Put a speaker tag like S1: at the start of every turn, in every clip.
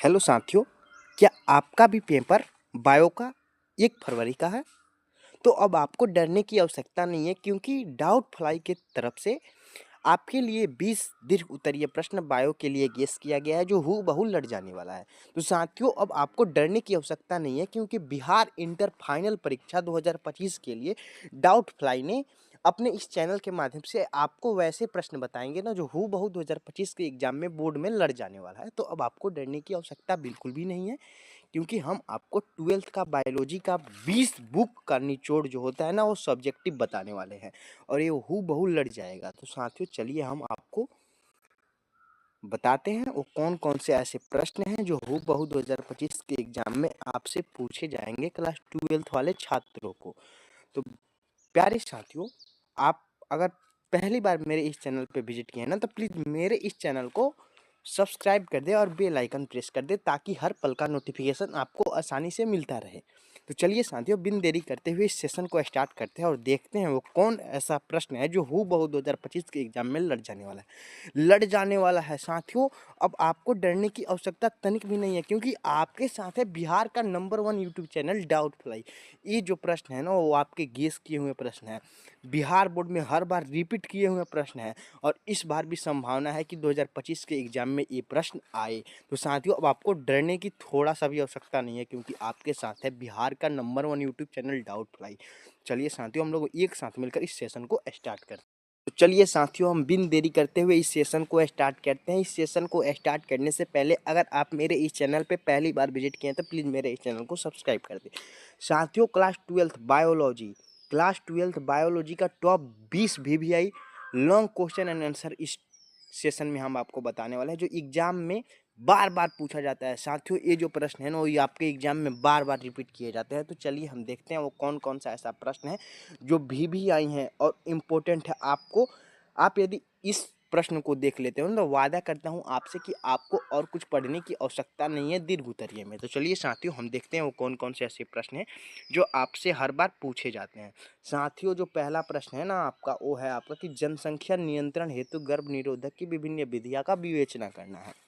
S1: Hello साथियों, क्या आपका भी पेपर बायो का 1 फरवरी का है? तो अब आपको डरने की आवश्यकता नहीं है क्योंकि डाउट फ्लाई की तरफ से आपके लिए 20 दीर्घ उत्तरीय प्रश्न बायो के लिए गेस किया गया है जो हूबहू लट जाने वाला है। तो साथियों, अब आपको डरने की आवश्यकता नहीं है क्योंकि बिहार इंटर फाइनल परीक्षा 2025 के लिए डाउट फ्लाई ने अपने इस चैनल के माध्यम से आपको वैसे प्रश्न बताएंगे ना जो हूबहू 2025 के एग्जाम में बोर्ड में लड़ जाने वाला है। तो अब आपको डरने की आवश्यकता बिल्कुल भी नहीं है क्योंकि हम आपको 12th का बायोलॉजी का 20 बुक का निचोड़ जो होता है ना वो सब्जेक्टिव बताने वाले हैं और ये हूबहू लड़ जाएगा। तो साथियों, चलिए हम आपको बताते हैं वो कौन कौन से ऐसे प्रश्न हैं जो हूबहू 2025 के एग्जाम में आपसे पूछे जाएंगे क्लास 12th वाले छात्रों को। तो प्यारे साथियों, आप अगर पहली बार मेरे इस चैनल पे विजिट किए हैं ना तो प्लीज़ मेरे इस चैनल को सब्सक्राइब कर दे और बेल आइकन प्रेस कर दे ताकि हर पल का नोटिफिकेशन आपको आसानी से मिलता रहे। तो चलिए साथियों, बिन देरी करते हुए इस सेशन को स्टार्ट करते हैं और देखते हैं वो कौन ऐसा प्रश्न है जो हूबहू 2025 के एग्जाम में लड़ जाने वाला है साथियों। अब आपको डरने की आवश्यकता तनिक भी नहीं है क्योंकि आपके साथ है बिहार का number 1 YouTube channel doubt fly. ये जो प्रश्न है ना वो आपके गेस किए हुए प्रश्न है, बिहार बोर्ड में हर बार रिपीट किए हुए प्रश्न है और इस बार भी संभावना है कि 2025 के एग्जाम में ये प्रश्न आए। तो साथियों, अब आपको डरने की थोड़ा सा भी आवश्यकता नहीं है क्योंकि आपके साथ है बिहार का number 1 YouTube channel doubt fly. चलिए साथियों, हम लोग एक साथ मिलकर इस सेशन को स्टार्ट करते हैं। तो चलिए साथियों, हम बिन देरी करते हुए इस सेशन को स्टार्ट करते हैं। इस सेशन को स्टार्ट करने से पहले अगर आप मेरे इस चैनल पे पहली बार विजिट किए हैं तो प्लीज़ मेरे इस चैनल को सब्सक्राइब कर दें। साथियों, क्लास 12th बायोलॉजी का top 20 VVI long question and answer इस सेशन में हम आपको बताने वाले हैं जो एग्जाम में बार बार पूछा जाता है। साथियों, ये जो प्रश्न है ना वो आपके एग्जाम में बार बार रिपीट किए जाते हैं। तो चलिए हम देखते हैं वो कौन कौन सा ऐसा प्रश्न है जो वीवीआई हैं और इम्पोर्टेंट है आपको। आप यदि इस प्रश्न को देख लेते हो तो वादा करता हूँ आपसे कि आपको और कुछ पढ़ने की आवश्यकता नहीं है दीर्घ उत्तरीय में। तो चलिए साथियों, हम देखते हैं वो कौन कौन से ऐसे प्रश्न हैं जो आपसे हर बार पूछे जाते हैं। साथियों, जो पहला प्रश्न है ना आपका वो है आपका कि जनसंख्या नियंत्रण हेतु गर्भ निरोधक की विभिन्न विधियां का विवेचना करना है।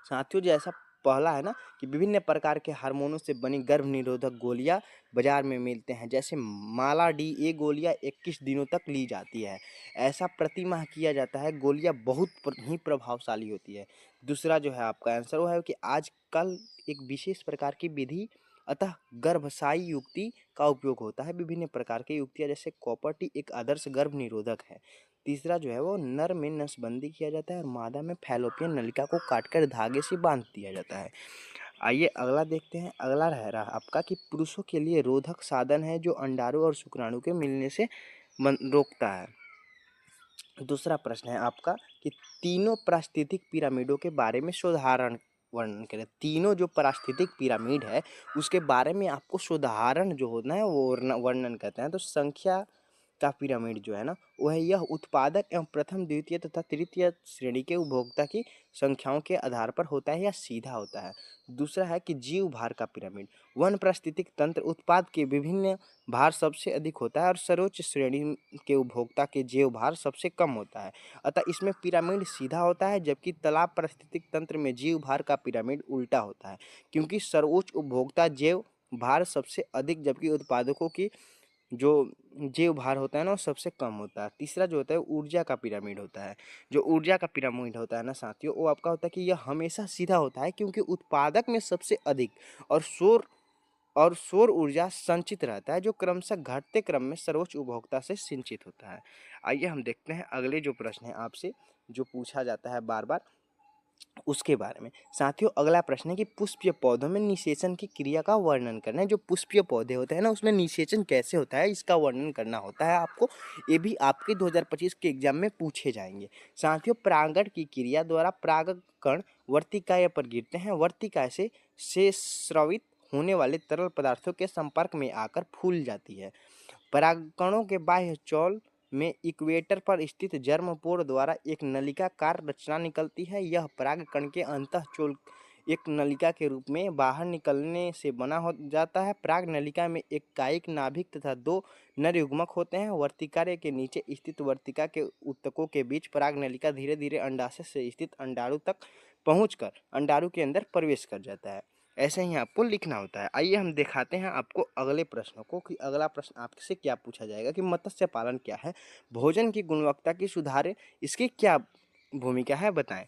S1: साथियों, जैसा पहला है ना कि विभिन्न प्रकार के हार्मोनों से बनी गर्भ निरोधक गोलियां बाजार में मिलते हैं, जैसे माला डी। ये गोलियां 21 दिनों तक ली जाती है, ऐसा प्रति माह किया जाता है। गोलियां बहुत ही प्रभावशाली होती है। दूसरा जो है आपका आंसर वो है कि आजकल एक विशेष प्रकार की विधि अतः गर्भशायी युक्ति का उपयोग होता है। विभिन्न प्रकार की युक्तियां जैसे कॉपर टी एक आदर्श गर्भ निरोधक है। तीसरा जो है वो नर में नसबंदी किया जाता है और मादा में फैलोपियन नलिका को काटकर धागे से बांध दिया जाता है। आइए अगला देखते हैं। अगला रह रहा आपका कि पुरुषों के लिए रोधक साधन है जो अंडाणु और शुक्राणु के मिलने से रोकता है। दूसरा प्रश्न है आपका कि तीनों पारिस्थितिक पिरामिडों के बारे में साधारण वर्णन करें। तीनों जो पारिस्थितिक पिरामिड है उसके बारे में आपको साधारण जो होना है वो वर्णन करते हैं। तो संख्या का पिरामिड जो है ना वो है यह उत्पादक एवं प्रथम द्वितीय तथा तृतीय श्रेणी के उपभोक्ता की संख्याओं के आधार पर होता है या सीधा होता है। दूसरा है कि जीव भार का पिरामिड वन पारिस्थितिक तंत्र उत्पाद के विभिन्न भार सबसे अधिक होता है और सर्वोच्च श्रेणी के उपभोक्ता के जीव भार सबसे कम होता है, अतः इसमें पिरामिड सीधा होता है। जबकि तालाब पारिस्थितिक तंत्र में जीव भार का पिरामिड उल्टा होता है क्योंकि सर्वोच्च उपभोक्ता जीव भार सबसे अधिक जबकि उत्पादकों की जो जीव भार होता है ना वो सबसे कम होता है। तीसरा जो होता है ऊर्जा का पिरामिड होता है। जो ऊर्जा का पिरामिड होता है ना साथियों वो आपका होता है कि यह हमेशा सीधा होता है क्योंकि उत्पादक में सबसे अधिक और सौर ऊर्जा संचित रहता है जो क्रमशः घटते क्रम में सर्वोच्च उपभोक्ता से सिंचित होता है। आइए हम देखते हैं अगले जो प्रश्न है आपसे जो पूछा जाता है बार बार उसके बारे में। साथियों, अगला प्रश्न है कि पुष्पीय पौधों में निषेचन की क्रिया का वर्णन करना है। जो पुष्पीय पौधे होते हैं ना उसमें निषेचन कैसे होता है इसका वर्णन करना होता है आपको। ये भी आपके 2025 के एग्जाम में पूछे जाएंगे। साथियों, परागण की क्रिया द्वारा परागकण वर्तिकाएं पर गिरते हैं। वर्तिका से स्रावित होने वाले तरल पदार्थों के संपर्क में आकर फूल जाती है। परागकणों के बाह्य चौल में इक्वेटर पर स्थित जर्मपोर द्वारा एक नलिकाकार रचना निकलती है। यह परागकण के अंतःचोल एक नलिका के रूप में बाहर निकलने से बना हो जाता है। पराग नलिका में एक कायिक नाभिक तथा 2 नर युग्मक होते हैं। वर्तिकार्य के नीचे स्थित वर्तिका के ऊतकों के बीच पराग नलिका धीरे धीरे अंडाशय से स्थित अंडाणु तक पहुंचकर अंडाणु के अंदर प्रवेश कर जाता है। ऐसे ही आपको लिखना होता है। आइए हम दिखाते हैं आपको अगले प्रश्न को कि अगला प्रश्न आपसे क्या पूछा जाएगा कि मत्स्य पालन क्या है, भोजन की गुणवत्ता की सुधारे, इसकी क्या भूमिका है, बताएं।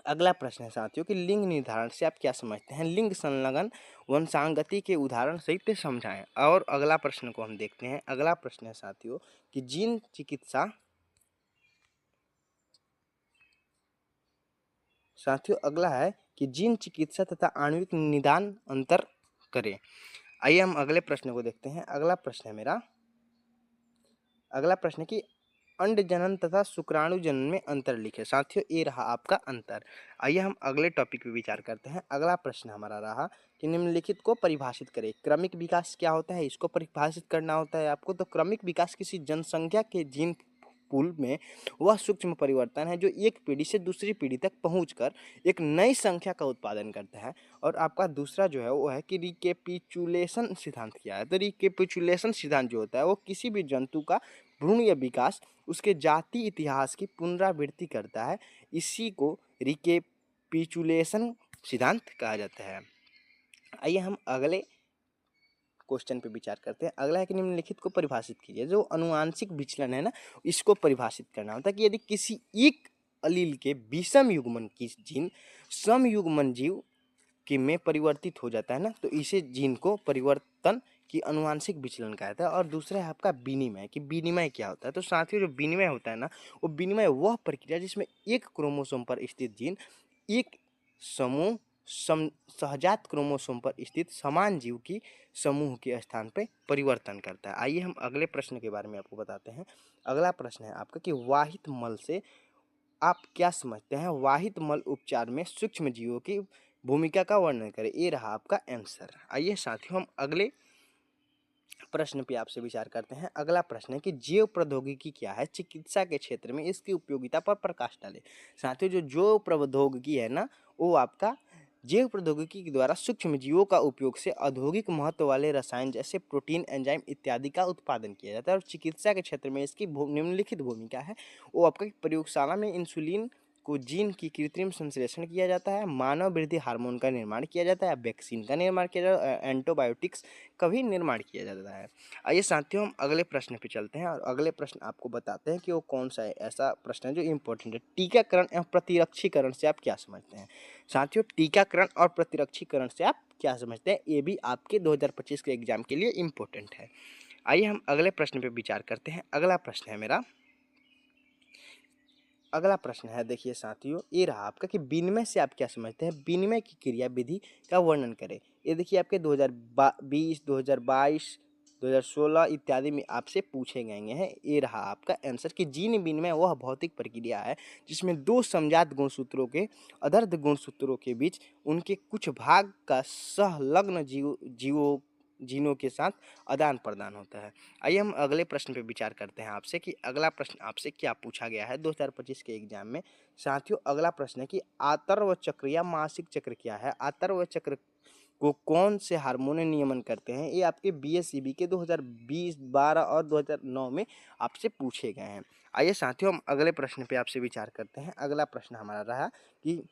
S1: अगला प्रश्न है साथियों कि लिंग निर्धारण से आप क्या समझते हैं, लिंग संलग्न वंशांगति के उदाहरण सहित समझाएं। और अगला प्रश्न को हम देखते हैं। अगला प्रश्न है साथियों कि जीन चिकित्सा, साथियों अगला है कि जीन चिकित्सा तथा आणविक निदान अंतर करें। आइए हम अगले प्रश्न को देखते हैं। अगला प्रश्न है मेरा, अगला प्रश्न है कि अंड जनन तथा शुक्राणु जनन में अंतर लिखे। साथियों ये रहा आपका अंतर। आइए हम अगले टॉपिक पे विचार करते हैं। अगला प्रश्न हमारा रहा कि निम्नलिखित को परिभाषित करें। क्रमिक विकास क्या होता है, इसको परिभाषित करना होता है आपको। तो क्रमिक विकास किसी जनसंख्या के जीन पूल में वह सूक्ष्म परिवर्तन है जो एक पीढ़ी से दूसरी पीढ़ी तक पहुंचकर एक नई संख्या का उत्पादन करता है। और आपका दूसरा जो है वो है कि रिकेपिचुलेशन सिद्धांत क्या है। तो रिकेपिचुलेशन सिद्धांत जो होता है वो किसी भी जंतु का भ्रूण या विकास उसके जाति इतिहास की पुनरावृत्ति करता है। इसी को रिकेपिचुलेशन सिद्धांत कहा जाता है। आइए हम अगले क्वेश्चन पे विचार करते हैं। अगला है कि निम्नलिखित को परिभाषित कीजिए। जो अनुवांशिक विचलन है ना, इसको परिभाषित करना होता है कि यदि किसी एक अलील के विषम युग्मन की जीन सम युग्मन जीव के में परिवर्तित हो जाता है ना, तो इसे जीन को परिवर्तन की अनुवांशिक विचलन कहता है। और दूसरा है आपका विनिमय, कि विनिमय क्या होता है। तो साथियों जो विनिमय होता है ना, वो विनिमय वह प्रक्रिया जिसमें एक क्रोमोसोम पर स्थित जीन एक समूह सहजात क्रोमोसोम पर स्थित समान जीव की समूह के स्थान पर परिवर्तन करता है। आइए हम अगले प्रश्न के बारे में आपको बताते हैं। अगला प्रश्न है आपका कि वाहित मल से आप क्या समझते हैं, वाहित मल उपचार में सूक्ष्म जीवों की भूमिका का वर्णन करें। ये रहा आपका आंसर। आइए साथियों हम अगले प्रश्न पे आपसे विचार करते हैं। अगला प्रश्न है कि जैव प्रौद्योगिकी क्या है, चिकित्सा के क्षेत्र में इसकी उपयोगिता पर प्रकाश डालें। साथियों जो जैव प्रौद्योगिकी है ना, वो आपका जैव प्रौद्योगिकी के द्वारा सूक्ष्म जीवों का उपयोग से औद्योगिक महत्व वाले रसायन जैसे प्रोटीन, एंजाइम इत्यादि का उत्पादन किया जाता है। और चिकित्सा के क्षेत्र में इसकी निम्नलिखित भूमिका है। वो आपका प्रयोगशाला में इंसुलिन को जीन की कृत्रिम संश्लेषण किया जाता है, मानव वृद्धि हार्मोन का निर्माण किया जाता है, वैक्सीन का निर्माण किया जाता है, एंटीबायोटिक्स का भी निर्माण किया जाता है। आइए साथियों हम अगले प्रश्न पे चलते हैं। और अगले प्रश्न आपको बताते हैं कि वो कौन सा है ऐसा प्रश्न है जो इम्पोर्टेंट है। टीकाकरण एवं प्रतिरक्षीकरण से आप क्या समझते हैं। साथियों टीकाकरण और प्रतिरक्षीकरण से आप क्या समझते हैं, ये भी आपके 2025 के एग्जाम के लिए इम्पोर्टेंट है। आइए हम अगले प्रश्न पे विचार करते हैं। अगला प्रश्न है मेरा, अगला प्रश्न है देखिए साथियों, ये रहा आपका कि विनिमय से आप क्या समझते हैं, विनिमय की क्रिया विधि का वर्णन करें। ये देखिए आपके 2020, 2022, 2016 इत्यादि में आपसे पूछे गए हैं। ये रहा आपका आंसर कि जीन विनिमय वह भौतिक प्रक्रिया है जिसमें दो समजात गुणसूत्रों के अदर्ध गुणसूत्रों के बीच उनके कुछ भाग का संलग्न जीवों जीनों के साथ आदान प्रदान होता है। आइए हम अगले प्रश्न पे विचार करते हैं आपसे कि अगला प्रश्न आपसे क्या पूछा गया है 2025 के एग्जाम में। साथियों अगला प्रश्न है कि आतर्व चक्र या मासिक चक्र क्या है। आतर्व चक्र को कौन से हार्मोन नियमन करते हैं। ये आपके बीएसईबी के 2020, 12 और 2009 में आपसे पूछे गए हैं। आइए साथियों हम अगले प्रश्न पे आपसे विचार करते हैं। अगला प्रश्न हमारा रहा कि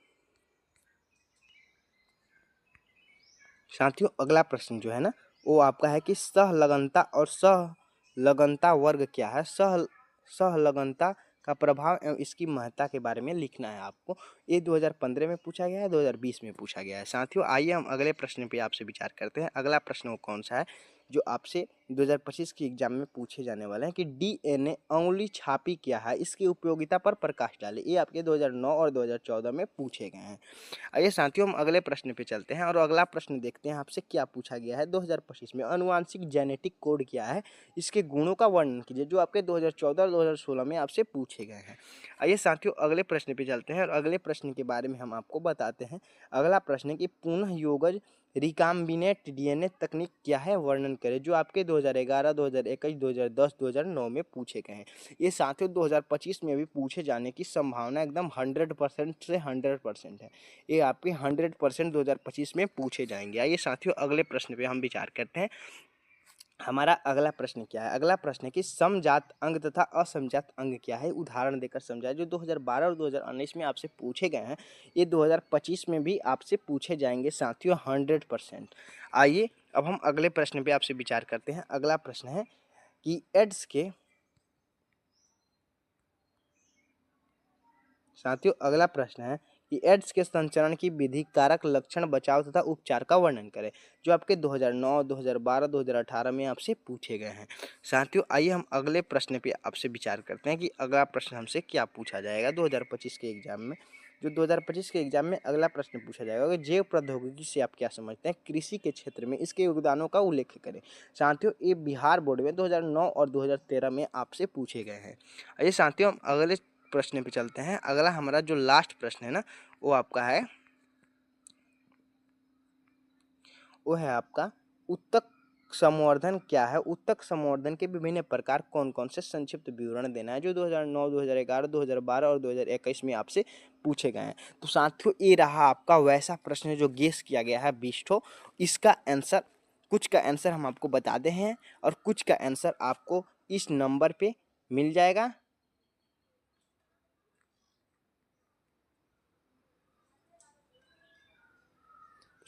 S1: साथियों अगला प्रश्न जो है ना, वो आपका है कि सहलगनता और सहलगनता वर्ग क्या है। सहलगनता का प्रभाव एवं इसकी महत्ता के बारे में लिखना है आपको। ये 2015 में पूछा गया है, 2020 में पूछा गया है। साथियों आइए हम अगले प्रश्न पे आपसे विचार करते हैं। अगला प्रश्न वो कौन सा है जो आपसे 2025 के एग्जाम में पूछे जाने वाले हैं कि डीएनए अंगुली छापी क्या है, इसकी उपयोगिता पर प्रकाश डालें। ये आपके 2009 और 2014 में पूछे गए हैं। आइए साथियों हम अगले प्रश्न पे चलते हैं। और अगला प्रश्न देखते हैं आपसे क्या पूछा गया है 2025 में। अनुवांशिक जेनेटिक कोड क्या है, इसके गुणों का वर्णन कीजिए, जो आपके 2014 और 2016 में आपसे पूछे गए हैं। आइए साथियों अगले प्रश्न पे चलते हैं और अगले प्रश्न के बारे में हम आपको बताते हैं। अगला प्रश्न है कि पुनः योगज रिकाम्बिनेट डीएनए तकनीक क्या है, वर्णन करें, जो आपके 2011, 2021, 2010, 2009 में पूछे गए हैं। ये साथियों 2025 में भी पूछे जाने की संभावना एकदम 100% से 100% है। ये आपके 100% 2025 में पूछे जाएंगे। आइए साथियों अगले प्रश्न पे हम विचार करते हैं। हमारा अगला प्रश्न क्या है? अगला प्रश्न है कि समजात अंग तथा असमजात अंग क्या है? उदाहरण देकर समझाएं। जो 2012 और 2019 में आपसे पूछे गए हैं, ये 2025 में भी आपसे पूछे जाएंगे साथियों 100%। आइए अब हम अगले प्रश्न पे आपसे विचार करते हैं। अगला प्रश्न है कि एड्स के साथियों अगला प्रश्न है कि एड्स के संचरण की विधि, कारक, लक्षण, बचाव तथा उपचार का वर्णन करें, जो आपके 2009, 2012, 2018 में आपसे पूछे गए हैं। साथियों आइए हम अगले प्रश्न पे आपसे विचार करते हैं कि अगला प्रश्न हमसे क्या पूछा जाएगा 2025 के एग्जाम में। जो 2025 के एग्जाम में अगला प्रश्न पूछा जाएगा कि जैव प्रौद्योगिकी से आप क्या समझते हैं, कृषि के क्षेत्र में इसके योगदानों का उल्लेख करें। साथियों ये बिहार बोर्ड में 2009 और 2013 में आपसे पूछे गए हैं। आइए साथियों हम अगले प्रश्न पे चलते हैं। अगला हमारा जो लास्ट प्रश्न है ना, वो आपका है, वो है आपका उत्तक संवर्धन क्या है? उत्तक संवर्धन के विभिन्न प्रकार कौन कौन से, संक्षिप्त विवरण देना है, जो 2009, 2011, 2012 और 2021 में आपसे पूछे गए हैं। तो साथियों ये रहा आपका वैसा प्रश्न जो गेस किया गया है 20 ठो। इसका आंसर, कुछ का आंसर हम आपको बता दे हैं और कुछ का आंसर आपको इस नंबर पे मिल जाएगा।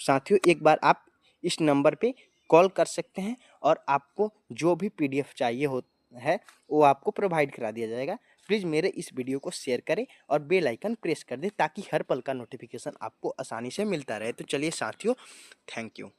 S1: साथियों एक बार आप इस नंबर पे कॉल कर सकते हैं और आपको जो भी पीडीएफ चाहिए हो है वो आपको प्रोवाइड करा दिया जाएगा। प्लीज़ मेरे इस वीडियो को शेयर करें और बेल आइकन प्रेस कर दें ताकि हर पल का नोटिफिकेशन आपको आसानी से मिलता रहे। तो चलिए साथियों, थैंक यू।